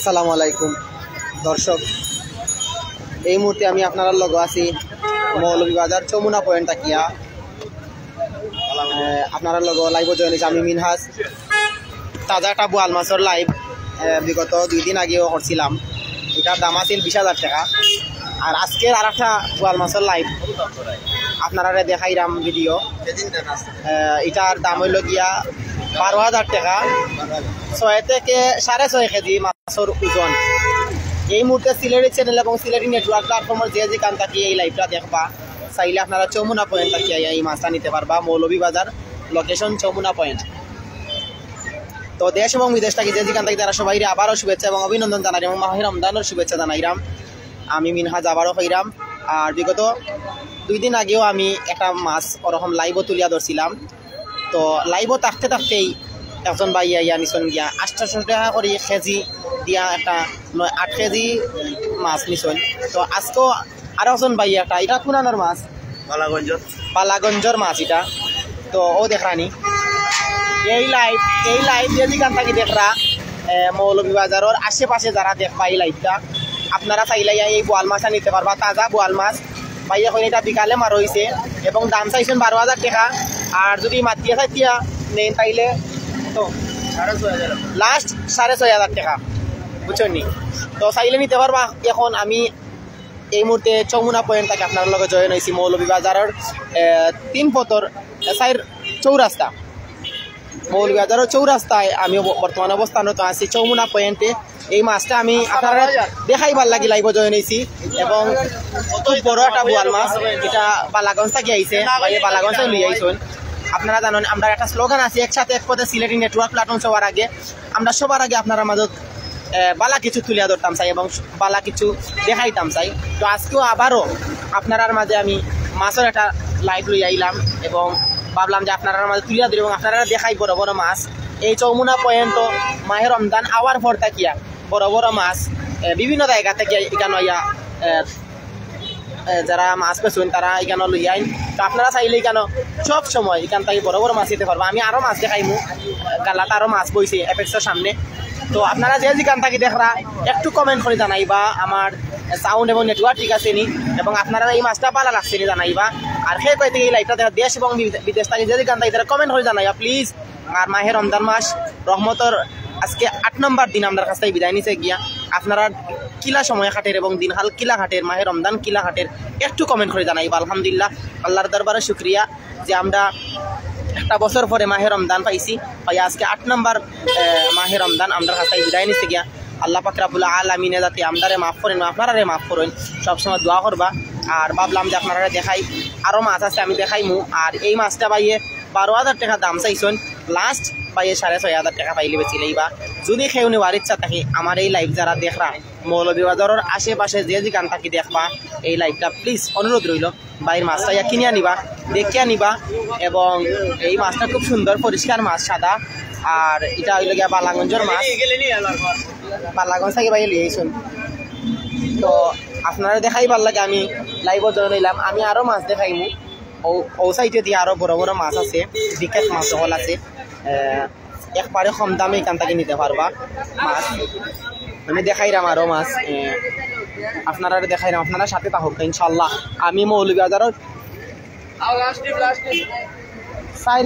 আসসালামু আলাইকুম দর্শক, এই মুহূর্তে আমি আপনার লগে আছি মৌলভীবাজার যমুনা পয়েন্ট তাকিয়া। আপনার লগে লাইভ জয়েন হয়েছে আমি মিনহাজ। তাজা একটা বোয়াল মাছের লাইভ বিগত 2 দিন আগেও করছিলাম, এটার দাম আছিল 20,000 টাকা। আর আজকের আর একটা বোয়াল মাছের লাইভ আপনারা দেখাইলাম ভিডিও, এটার দাম হইল গিয়া 12,000 টাকা। 6 থেকে 6.5 কেজি মাছের ওজন। এই মুহূর্তে সিলেটি চ্যানেল এবং সিলেটি নেটওয়ার্ক প্ল্যাটফর্মের যে যেখান থাকি এই লাইভটা দেখবা, চাইলে আপনারা যমুনা পয়েন্ট থাকিয়া এই মাছটা নিতে পারবা। Moulvibazar, location Jamuna point. তো দেশ এবং বিদেশ থাকি যে যেখান থাকি তারা সবাই আবারও শুভেচ্ছা এবং অভিনন্দন জানাই এবং মাহে রমজানের শুভেচ্ছা জানাইরাম। আমি মিনহাজ আবারও হইরাম। আর বিগত 2 দিন আগেও আমি একটা মাছ ওরকম লাইভও তুলিয়া ধরছিলাম। তো লাইভও থাকতে থাকতেই একজন ভাই ইয়া নিছন গিয়া 800 টাকা করে কেজি দিয়া একটা 8 কেজি মাছ নিছন। তো আজকেও আরো একজন ভাই একটা, এটা কোনানোর মাছ, বালাগঞ্জর মাছ এটা। তো ও দেখরানি এই লাইভ যে যেখান থাকি দেখরা মৌলভীবাজারের আশেপাশে যারা দেখবা এই লাইভটা, আপনারা চাইলে এই বোয়াল মাছটা নিতে পারবা। তাজা বোয়াল মাছ ভাই এখন এটা বিকালে মার হয়েছে এবং দাম চাইছেন 12,000 টাকা। আর যদি মাতিয়া চাইতিয়া নেন তাইলে তো লাস্ট 6,500 টাকা, বুঝছেন নি? তো চাইলে নিতে পারবা। এখন আমি এই মুহূর্তে যমুনা পয়েন্ট থেকে আপনার লগে জয়েন হয়েছি মৌলভীবাজারের 3 পথর 4 চৌরাস্তা। মৌলভীবাজারের চৌরাস্তায় আমি বর্তমানে অবস্থানত আছি যমুনা পয়েন্টে। এই মাছটা আমি আপনারা দেখাইবার লাগি লাইভ জয়েন হয়েছি এবং খুব বড় একটা বোয়াল মাছ। এটা বালাগঞ্জ থেকে আইছে, বালাগঞ্জ থেকে লই আইছেন। আপনারা জানেন আমরা একটা স্লোগান আছে, একসাথে এক পথে সিলেটি নেটওয়ার্ক প্ল্যাটফর্ম সবার আগে। আমরা সবার আগে আপনারা মাঝে বালা কিছু তুলিয়া ধরতাম চাই এবং বালা কিছু দেখাইতাম চাই। তো আজকেও আবারও আপনার মাঝে আমি মাছের একটা লাইভ লই আইলাম এবং ভাবলাম যে আপনারা মাঝে তুলিয়া ধরি এবং আপনারা দেখাই বড় বড় মাছ। এই যমুনা পয়েন্ট মাহে রমজান আওয়ার পর থাকিয়া বড় বড় মাছ বিভিন্ন জায়গা থেকে এখানে ইয়া যারা মাছ পেছুন তারা এখানে লই আইন। তো আপনারা চাইলে এখানে সব সময় এখান থেকে বড় বড় মাছ দিতে পারবো। আমি আরও মাছ দেখাইমু, গালাতে আরও মাছ বইছে এপেক্সের সামনে। তো আপনারা যে যেখান থেকে দেখরা একটু কমেন্ট করে জানাইবা আমার সাউন্ড এবং নেটওয়ার্ক ঠিক আছে নি, এবং আপনারা এই মাছটা পালা লাগছে নি জানাইবা। আর সেই কয় থেকে এই লাইভটা দেখা দেশ এবং বিদেশ থেকে যে যেখান থেকে তারা কমেন্ট করে জানাইবা প্লিজ। আর মাহে রমজান মাস রহমতর আজকে 8 নম্বর দিন আমার কাছ থেকে বিদায় নিছে গিয়া। আপনারা কিলা সময় হাটের এবং দিনহাল কিলা হাটের, মাহে রমজান কিলা হাটের একটু কমেন্ট করে জানাইবা। আলহামদুলিল্লাহ, আল্লাহর দরবারে শুক্রিয়া যে আমরা একটা বছর পরে মাহে রমজান পাইছি। ভাই আজকে 8 নম্বর মাহে রমজান আমরা কাছ থেকে বিদায় নিছে গিয়া। আল্লাহ পাক রব্বুল আলামিনে যাতে আমদারে মাফ করেন, আপনারারে মাফ করেন, সবসময় দোয়া করবা। আর ভাবলাম যে আপনারা দেখাই আরও মাছ আছে আমি দেখাইমু। আর এই মাছটা ভাইয়ে 12,000 টাকা দাম চাইছেন, লাস্ট ভাইয়ে 6,500 টাকা পাইলে বেচিলেই বা। যদি খেয়ে নেওয়ার ইচ্ছা থাকে আমার এই লাইভ যারা দেখরা মৌলভীবাজারের আশেপাশে যে যেখান থাকি দেখবা এই লাইভটা প্লিজ অনুরোধ রইল, ভাইয়ের মাছটা ইয়া কিনে আনিবা, দেখে আনিবা। এবং এই মাছটা খুব সুন্দর পরিষ্কার মাছ, সাদা। আর এটা হইল গিয়া বালাগঞ্জের মাছ, বালাগঞ্জ থেকে ভাইয়ে লিয়েছেন। তো আপনারা দেখাই ভাল লাগে, আমি লাইভও জয়েন হইলাম। আমি আরও মাছ দেখাইমু, ও সাইডে দিয়ে আরও বড় বড় মাছ আছে, বিখ্যাত মাছ সকল আছে। একবারে কম দামে এখান থেকে নিতে পারবা মাছ। আমি দেখাইলাম আরও মাছ, আপনারা দেখাইলাম, আপনারা সাথে থাকুক ইনশাল্লাহ। আমি মৌলভীবাজারের 4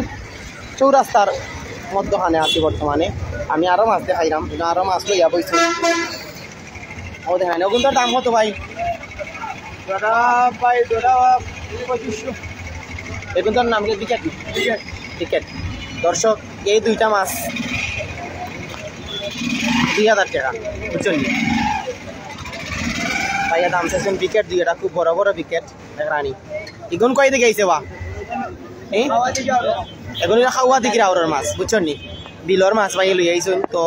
চৌরাস্তার মধ্যখানে আছি বর্তমানে। আমি আরও মাছ দেখাইলাম, আরও মাছ লইয়া বইছি। ও দেখাই না, ওগুলোর দাম কত ভাই? ভাই 2500। এগুলোর নাম কি? টিকেট। দর্শক এই 2টা মাছ 2,000 টাকা, বুঝছেন? ভাইয়া দাম চাইছেন বিকেট 2টা, খুব বড় বড় বিকেট রানি। এগুন কয় দিকে আইছে বা এগুলো খাওয়া দিকে আওয়ার মাছ, বুঝছেন নি? বিলর মাছ ভাই লই আইছেন। তো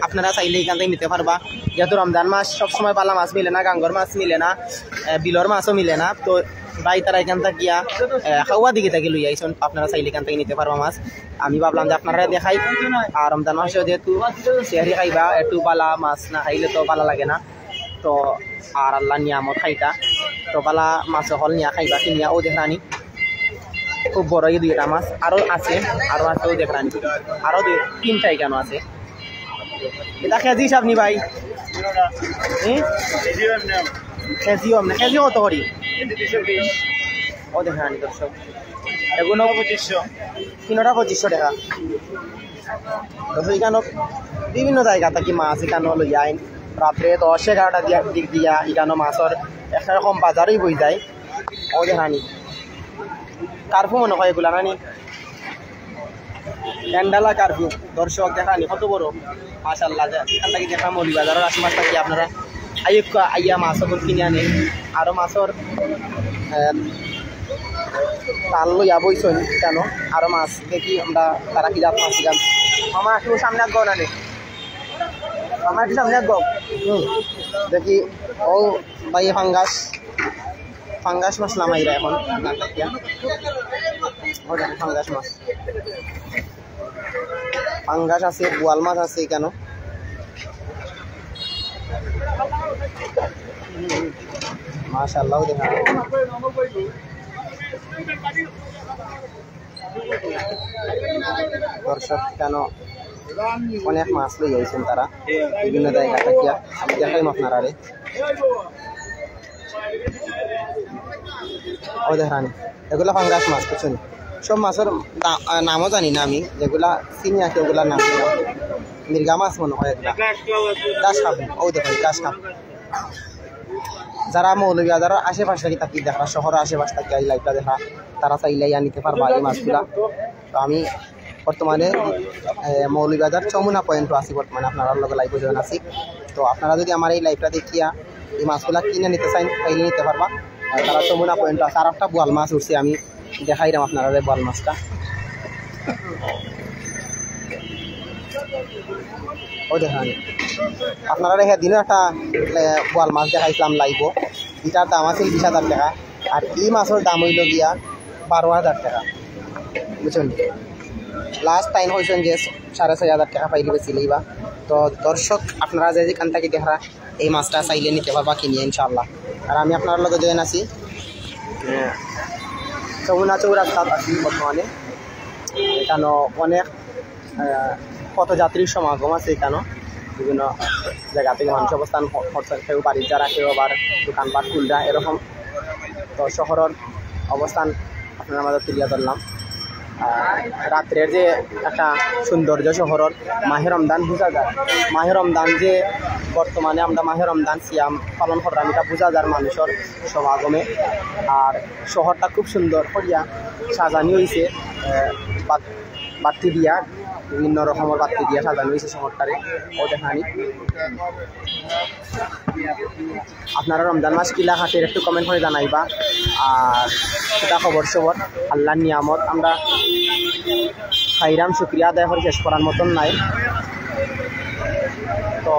আপনারা চাইলে এখান থেকে নিতে পারবা। যেহেতু রমজান মাস সবসময় পালা মাছ মিলে না, গাঙ্গর মাছ মিলে না, বিলর মাছও মিলে না। তো ভাই তারা এখান থেকে গিয়া খাওয়া দিকে থেকে লই আইছেন, আপনারা চাইলে এখান থেকে নিতে পারবা মাছ। আমি ভাবলাম যে আপনারা দেখাই। আর রমজান মাসেও যেহেতু শেয়ারি খাইবা, একটু পালা মাছ না খাইলে তো ভালো লাগে না। তো আর আল্লাহ নিয়ামত খাইতা, তো পালা মাছ হল নিয়া খাইবা কিনিয়া। ও দেখানি খুব বড় এই 2টা মাছ, আরও আছে, আরও আছে। ও দেখানি আরও 3টাই কেন আছে। এটা কেজি হিসাব নি ভাই কেজি না কেজি কত করি ও দেখা আনি দর্শক এগুলো 2500 তিনটা 2500 টাকা দর্শক এখানে বিভিন্ন জায়গা থেকে মাছ এখানে লই আইন রাত্রে 10-11টা দিক দিয়া এখানে মাছের একরকম বাজারই বই যায় ও দেখা আনি কার্ফু মনে হয় এগুলা নানি ক্যান্ডালা কার্ফু দর্শক দেখা আনি কত বড় মাশাআল্লাহ এখান থেকে দেখা মৌলভীবাজারের আশেপাশ থেকে আপনারা আইয়া মাছ কিনে আনে আরো মাছের তাল লইয়া বইছেন কেন আরো মাছ দেখি আমরা তারা কি জাত মাছ শিখান আমার একটু সামনে আগ না নেই আমার একটু সামনে আগ দেখি ও ভাই ফাঙ্গাস মাছ নামাইরা এখন ফাঙ্গাস মাছ ফাঙ্গাস আছে বোয়াল মাছ আছে কেন মাশাআল্লাহ দেখা দর্শক কেন অনেক মাছ লই আইছেন তারা বিভিন্ন জায়গা থেকে আমি দেখাইম আপনারা রে ও দেখানি এগুলা ফাঙ্গাস মাছ কিছু সব মাছের নামও জানি না আমি যেগুলা চিনি আছে ওগুলার নাম মির্গা মাছ মনে হয় এগুলা গাছ খাব ও দেখো গাছ খাব যারা মৌলভীবাজারের আশেপাশে থাকি দেখা শহরের আশেপাশে থাকি এই লাইভটা দেখা তারা চাইলে নিতে পারবা এই মাছগুলা তো আমি বর্তমানে মৌলভীবাজার যমুনা পয়েন্ট আছি বর্তমানে আপনারা লগে লাইভ জয়েন আছি তো আপনারা যদি আমার এই লাইভটা দেখিয়া এই মাছগুলা কিনে নিতে চান তাইলে নিতে পারবা তারা যমুনা পয়েন্ট আছে আর একটা বোয়াল মাছ উঠছে আমি দেখাইলাম আপনারা বোয়াল মাছটা ও দেখান আপনারা রেখে দিনে একটা বোয়াল মাছ দেখাইছিলাম লাইভ এটার দাম আছে 20,000 টাকা আর এই মাছের দাম হইল গিয়া 12,000 টাকা বুঝছেন লাস্ট টাইম হয়েছেন যে 6,500 টাকা পাইলে বেশিলেই বা তো দর্শক আপনারা যে যেখান থেকে দেখা এই মাছটা চাইলে নিতে পারবা কিনিয়ে ইনশাআল্লাহ আর আমি আপনার লগে জয়েন আছি যমুনা চৌরাস্তাত আছি বর্তমানে এখানে অনেক পথযাত্রীর সমাগম আছে এখানে বিভিন্ন জায়গা থেকে মানুষ অবস্থান করছেন কেউ বাড়ির যারা কেউ আবার দোকানপাট খুলরা এরকম তো শহরের অবস্থান আপনার আমাদের তুলিয়া ধরলাম রাত্রের যে একটা সৌন্দর্য শহরের মাহে রমজান বোঝা যায় মাহে রমজান যে বর্তমানে আমরা মাহে রমজান সিয়াম পালন করলাম এটা বোঝা যায় মানুষের সমাগমে আর শহরটা খুব সুন্দর করিয়া সাজানি হয়েছে বাতি দিয়া বিভিন্ন রকমের বাতি দিয়া সাজানো হয়েছে শহরটারে ও দেখানি আপনারা রমজান মাস কিলা হাতের একটু কমেন্ট করে জানাইবা আর সেটা খবর সবর আল্লাহর নিয়ামত আমরা খাইরাম শুক্রিয়া আদায় করে শেষ করার মতন নাই তো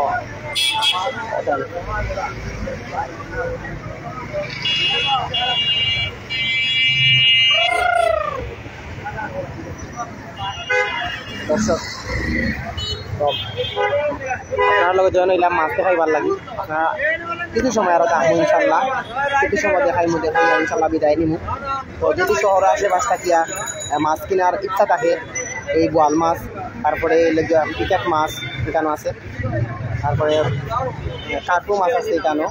দর্শক তো আপনার লগে জয়েন হইলাম মাছ দেখাইবার লাগি আপনারা কিছু সময় আরো যাবো ইনশাল্লাহ কিছু সময় দেখাইমু ইনশাল্লাহ বিদায় নিমু তো যদি শহরে আশেপাশ থাকিয়া মাছ কেনার ইচ্ছা থাকে এই বোয়াল মাছ তারপরে পিকাট মাছ এখানে আছে তারপরে কার্পু মাছ আছে এখানেও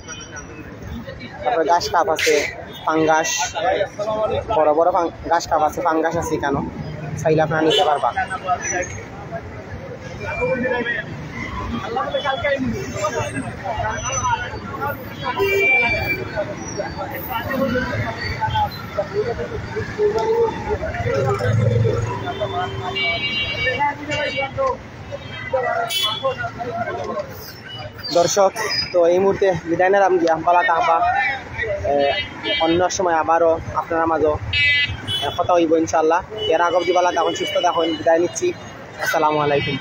তারপরে গাছ কাপ আছে ফাঙ্গাস বড় বড় গাছ কাপ আছে ফাঙ্গাস আছে এখানেও চাইলে আপনারা নিতে পারবা দর্শক তো এই মুহূর্তে বিদায় নিলাম গিয়া পালা তাহবা অন্য সময় আবারও আপনারা মাঝে কথা হইব ইনশাল্লাহ এর আগব দিবালা তখন সুস্থ দেখুন বিদায় নিচ্ছি আসসালামু আলাইকুম।